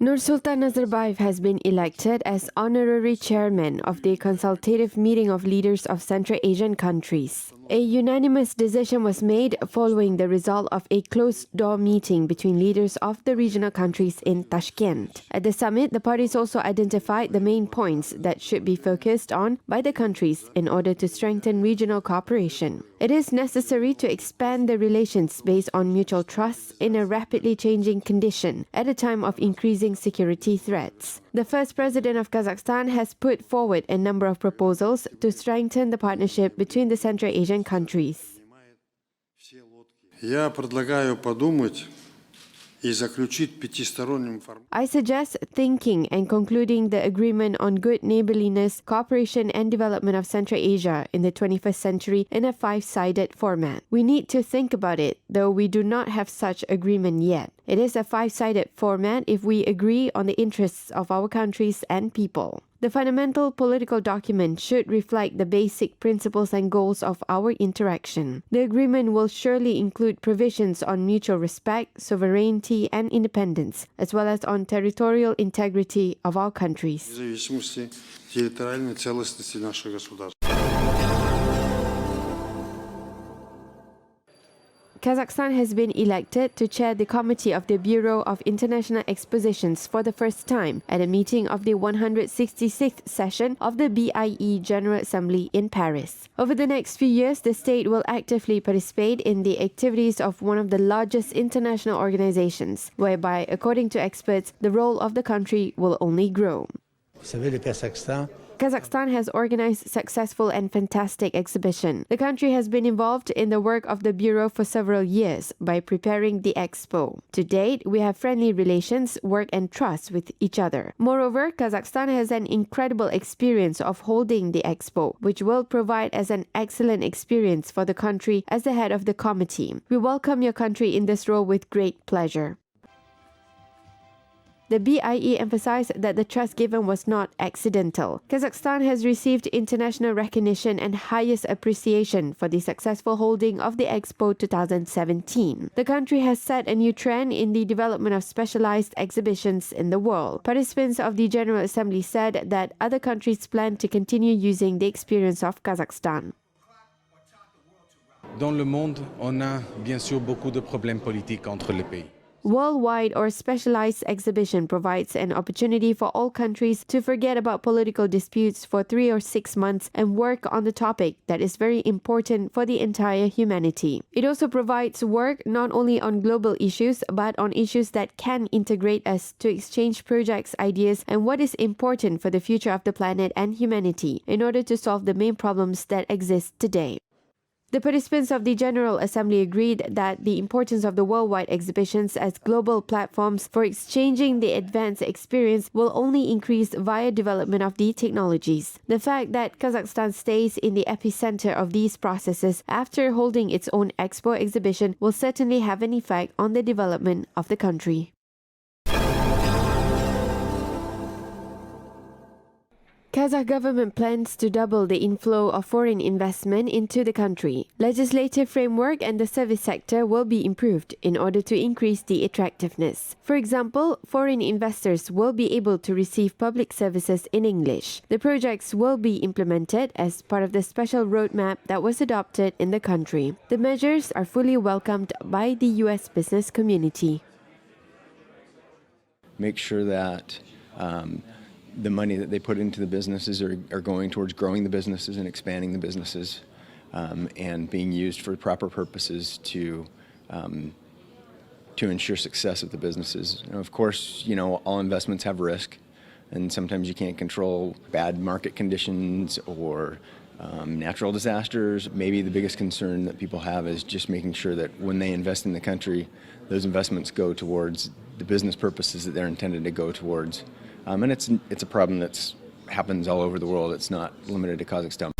Nursultan Nazarbayev has been elected as honorary chairman of the consultative meeting of leaders of Central Asian countries. A unanimous decision was made following the result of a closed-door meeting between leaders of the regional countries in Tashkent. At the summit, the parties also identified the main points that should be focused on by the countries in order to strengthen regional cooperation. It is necessary to expand the relations based on mutual trust in a rapidly changing condition at a time of increasing security threats. The first president of Kazakhstan has put forward a number of proposals to strengthen the partnership between the Central Asian countries. I suggest thinking and concluding the agreement on good neighborliness, cooperation and development of Central Asia in the 21st century in a five-sided format. We need to think about it, though we do not have such agreement yet. It is a five-sided format if we agree on the interests of our countries and people. The fundamental political document should reflect the basic principles and goals of our interaction. The agreement will surely include provisions on mutual respect, sovereignty and independence, as well as on territorial integrity of our countries. Kazakhstan has been elected to chair the committee of the Bureau of International Expositions for the first time at a meeting of the 166th session of the BIE General Assembly in Paris. Over the next few years, the state will actively participate in the activities of one of the largest international organizations, whereby, according to experts, the role of the country will only grow. Kazakhstan has organized successful and fantastic exhibition. The country has been involved in the work of the Bureau for several years by preparing the expo. To date, we have friendly relations, work and trust with each other. Moreover, Kazakhstan has an incredible experience of holding the expo, which will provide as an excellent experience for the country as the head of the committee. We welcome your country in this role with great pleasure. The BIE emphasized that the trust given was not accidental. Kazakhstan has received international recognition and highest appreciation for the successful holding of the Expo 2017. The country has set a new trend in the development of specialized exhibitions in the world. Participants of the General Assembly said that other countries plan to continue using the experience of Kazakhstan. Dans le monde, on a bien sûr beaucoup de problèmes politiques entre les pays. Worldwide or specialized exhibition provides an opportunity for all countries to forget about political disputes for 3 or 6 months and work on the topic that is very important for the entire humanity. It also provides work not only on global issues but on issues that can integrate us to exchange projects, ideas, and what is important for the future of the planet and humanity in order to solve the main problems that exist today. The participants of the General Assembly agreed that the importance of the worldwide exhibitions as global platforms for exchanging the advanced experience will only increase via development of the technologies. The fact that Kazakhstan stays in the epicenter of these processes after holding its own Expo exhibition will certainly have an effect on the development of the country. Kazakh government plans to double the inflow of foreign investment into the country. Legislative framework and the service sector will be improved in order to increase the attractiveness. For example, foreign investors will be able to receive public services in English. The projects will be implemented as part of the special roadmap that was adopted in the country. The measures are fully welcomed by the U.S. business community. Make sure that the money that they put into the businesses are going towards growing the businesses and expanding the businesses and being used for proper purposes to ensure success of the businesses. And of course, all investments have risk, and sometimes you can't control bad market conditions or natural disasters. Maybe the biggest concern that people have is just making sure that when they invest in the country, those investments go towards the business purposes that they're intended to go towards. And it's a problem that happens all over the world. It's not limited to Kazakhstan.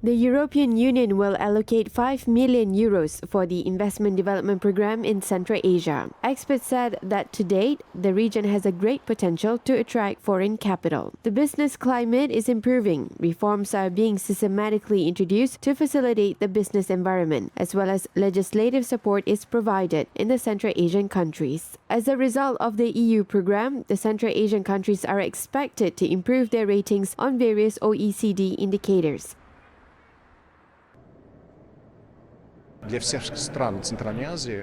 The European Union will allocate 5 million euros for the investment development program in Central Asia. Experts said that to date, the region has a great potential to attract foreign capital. The business climate is improving. Reforms are being systematically introduced to facilitate the business environment, as well as legislative support is provided in the Central Asian countries. As a result of the EU program, the Central Asian countries are expected to improve their ratings on various OECD indicators.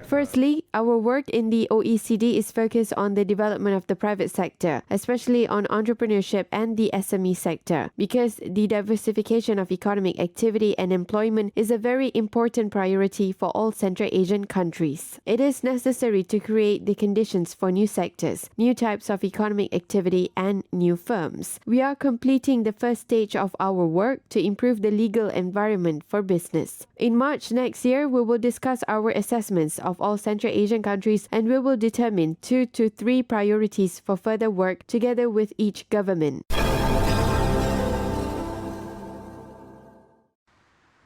Firstly, our work in the OECD is focused on the development of the private sector, especially on entrepreneurship and the SME sector, because the diversification of economic activity and employment is a very important priority for all Central Asian countries. It is necessary to create the conditions for new sectors, new types of economic activity, and new firms. We are completing the first stage of our work to improve the legal environment for business. In March next year, we will discuss our assessments of all Central Asian countries, and we will determine 2 to 3 priorities for further work together with each government.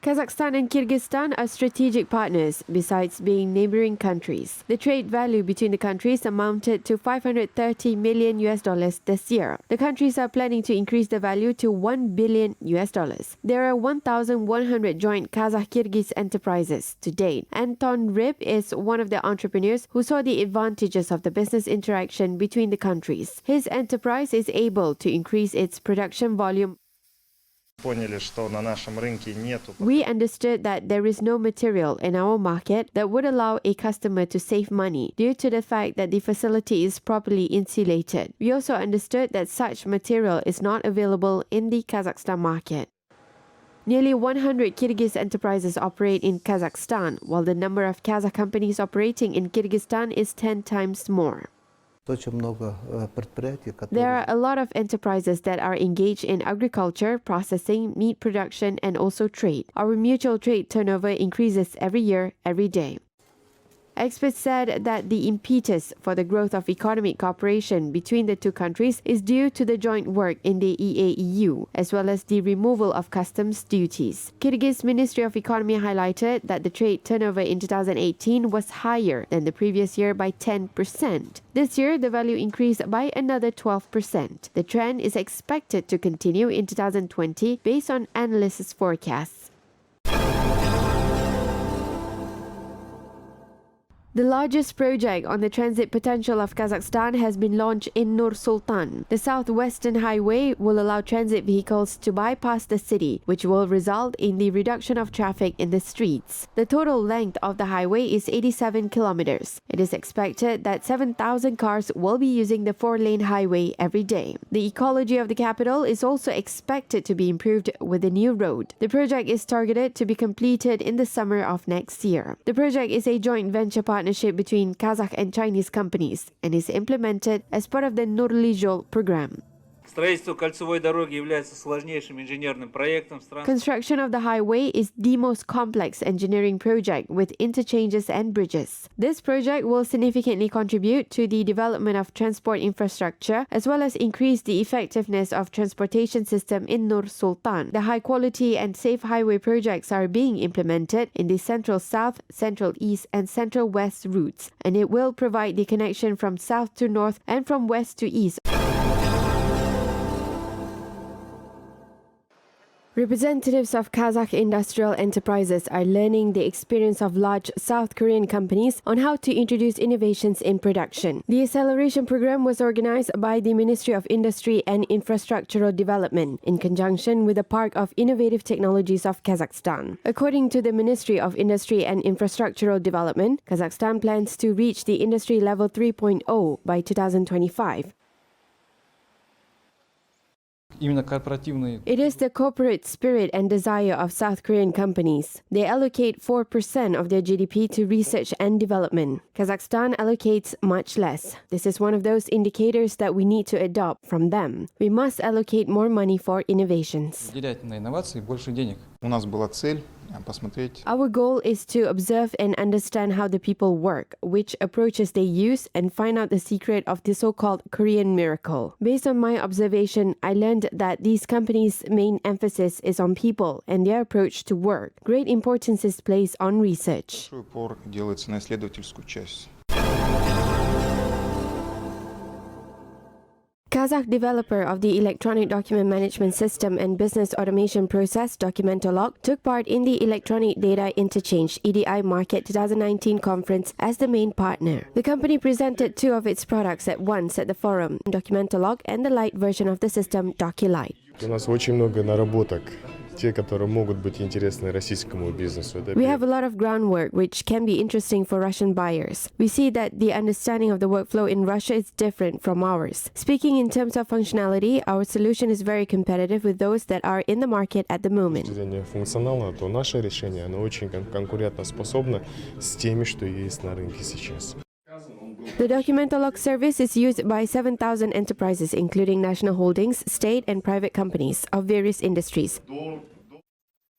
Kazakhstan and Kyrgyzstan are strategic partners, besides being neighboring countries. The trade value between the countries amounted to $530 million this year. The countries are planning to increase the value to $1 billion. There are 1,100 joint Kazakh-Kyrgyz enterprises to date. Anton Rib is one of the entrepreneurs who saw the advantages of the business interaction between the countries. His enterprise is able to increase its production volume. We understood that there is no material in our market that would allow a customer to save money due to the fact that the facility is properly insulated. We also understood that such material is not available in the Kazakhstan market. Nearly 100 Kyrgyz enterprises operate in Kazakhstan, while the number of Kazakh companies operating in Kyrgyzstan is 10 times more. There are a lot of enterprises that are engaged in agriculture, processing, meat production, and also trade. Our mutual trade turnover increases every year, every day. Experts said that the impetus for the growth of economic cooperation between the two countries is due to the joint work in the EAEU, as well as the removal of customs duties. Kyrgyz Ministry of Economy highlighted that the trade turnover in 2018 was higher than the previous year by 10%. This year, the value increased by another 12%. The trend is expected to continue in 2020 based on analysts' forecasts. The largest project on the transit potential of Kazakhstan has been launched in Nur Sultan. The southwestern highway will allow transit vehicles to bypass the city, which will result in the reduction of traffic in the streets. The total length of the highway is 87 kilometers. It is expected that 7,000 cars will be using the 4-lane highway every day. The ecology of the capital is also expected to be improved with the new road. The project is targeted to be completed in the summer of next year. The project is a joint venture partnership between Kazakh and Chinese companies and is implemented as part of the Nurli-Jol program. Construction of the highway is the most complex engineering project with interchanges and bridges. This project will significantly contribute to the development of transport infrastructure as well as increase the effectiveness of transportation system in Nur Sultan. The high quality and safe highway projects are being implemented in the Central South, Central East and Central West routes, and it will provide the connection from south to north and from west to east. Representatives of Kazakh industrial enterprises are learning the experience of large South Korean companies on how to introduce innovations in production. The acceleration program was organized by the Ministry of Industry and Infrastructural Development in conjunction with the Park of Innovative Technologies of Kazakhstan. According to the Ministry of Industry and Infrastructural Development, Kazakhstan plans to reach the industry level 3.0 by 2025. It is the corporate spirit and desire of South Korean companies. They allocate 4% of their GDP to research and development. Kazakhstan allocates much less. This is one of those indicators that we need to adopt from them. We must allocate more money for innovations. посмотреть. Our goal is to observe and understand how the people work, which approaches they use, and find out the secret of the so-called Korean miracle. Based on my observation, I learned that these companies' main emphasis is on people and their approach to work. Great importance is placed on research. Большой упор делается на исследовательскую часть. Kazakh developer of the Electronic Document Management System and Business Automation Process, Documentalog, took part in the Electronic Data Interchange EDI Market 2019 conference as the main partner. The company presented two of its products at once at the forum, Documentalog and the light version of the system, DocuLight. У нас очень много наработок, те, которые могут быть интересны российскому бизнесу. We have a lot of groundwork which can be interesting for Russian buyers. We see that the understanding of the workflow in Russia is different from ours. Speaking in terms of functionality, our solution is very competitive with those that are in the market at the С moment. точки зрения функционала, то наше решение, оно очень конкурентоспособно с теми, что есть на рынке сейчас. The Documentalog service is used by 7,000 enterprises, including national holdings, state and private companies of various industries.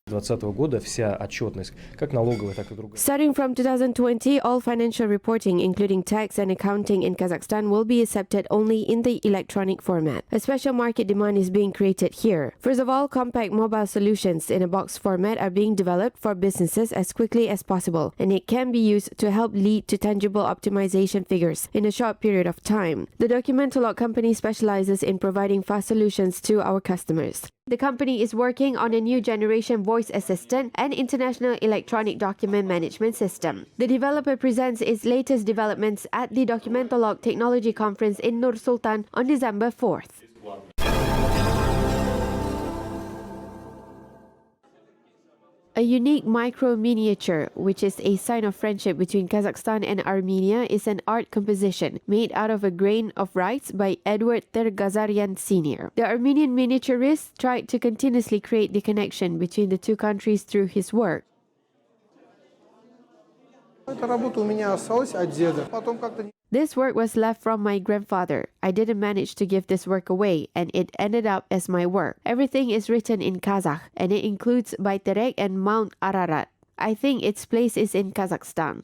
2020 года вся отчетность, как налоговая, так и другая. Starting from 2020, all financial reporting, including tax and accounting in Kazakhstan, will be accepted only in the electronic format. A special market demand is being created here. First of all, compact mobile solutions in a box format are being developed for businesses as quickly as possible, and it can be used to help lead to tangible optimization figures in a short period of time. The Documentalog company specializes in providing fast solutions to our customers. The company is working on a new generation voice assistant and international electronic document management system. The developer presents its latest developments at the Documentalog Technology Conference in Nur Sultan on December 4th. A unique micro-miniature, which is a sign of friendship between Kazakhstan and Armenia, is an art composition made out of a grain of rice by Edward Tergazaryan Sr. The Armenian miniaturist tried to continuously create the connection between the two countries through his work. Эта работа у меня осталась от деда. Потом как-то This work was left from my grandfather. I didn't manage to give this work away, and it ended up as my work. Everything is written in Kazakh, and it includes Bayterek and Mount Ararat. I think its place is in Kazakhstan.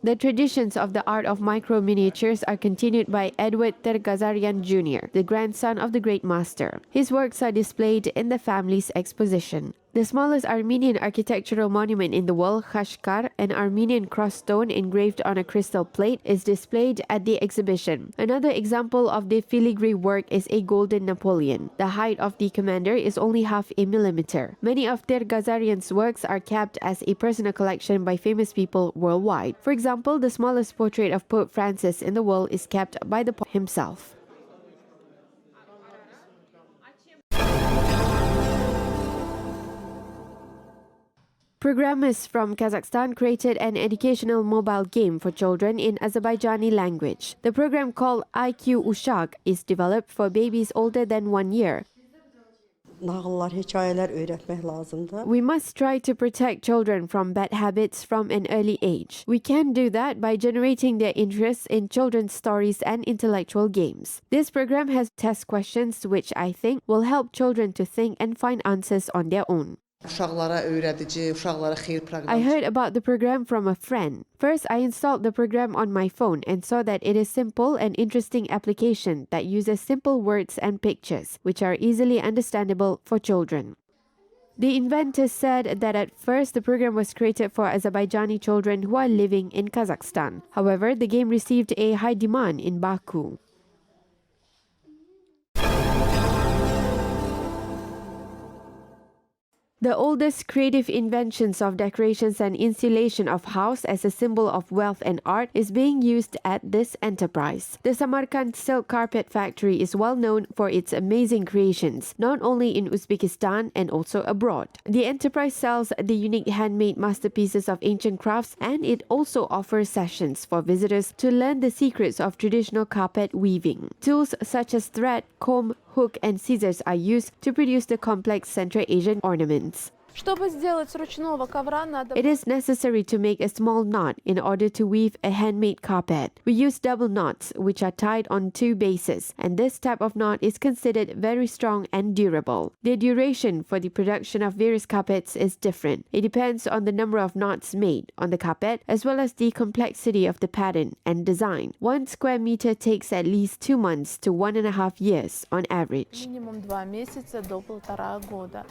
The traditions of the art of micro-miniatures are continued by Edward Tergazaryan Jr., the grandson of the great master. His works are displayed in the family's exposition. The smallest Armenian architectural monument in the world, Khashkar, an Armenian cross stone engraved on a crystal plate, is displayed at the exhibition. Another example of the filigree work is a golden Napoleon. The height of the commander is only half a millimeter. Many of Tergazaryan's works are kept as a personal collection by famous people worldwide. For example, the smallest portrait of Pope Francis in the world is kept by the Pope himself. Programmers from Kazakhstan created an educational mobile game for children in Azerbaijani language. The program called IQ Uşak is developed for babies older than 1 year. Nağıllar, hekayeler öğretmek lazımdı. We must try to protect children from bad habits from an early age. We can do that by generating their interest in children's stories and intellectual games. This program has test questions which I think will help children to think and find answers on their own. Uşaqlara öğretici, uşaqlara xeyir proqramı. I heard about the program from a friend. First, I installed the program on my phone and saw that it is simple and interesting application that uses simple words and pictures, which are easily understandable for children. The inventors said that at first the program was created for Azerbaijani children who are living in Kazakhstan. However, the game received a high demand in Baku. The oldest creative inventions of decorations and installation of house as a symbol of wealth and art is being used at this enterprise. The Samarkand silk carpet factory is well known for its amazing creations, not only in Uzbekistan and also abroad. The enterprise sells the unique handmade masterpieces of ancient crafts, and it also offers sessions for visitors to learn the secrets of traditional carpet weaving. Tools such as thread, comb, hook and scissors are used to produce the complex Central Asian ornaments. Чтобы сделать с ручного ковра, надо... It is necessary to make a small knot in order to weave a handmade carpet. We use double knots, which are tied on two bases, and this type of knot is considered very strong and durable. The duration for the production of various carpets is different. It depends on the number of knots made on the carpet, as well as the complexity of the pattern and design. 1 square meter takes at least 2 months to 1.5 years on average. Минимум 2 месяца до 1,5 года.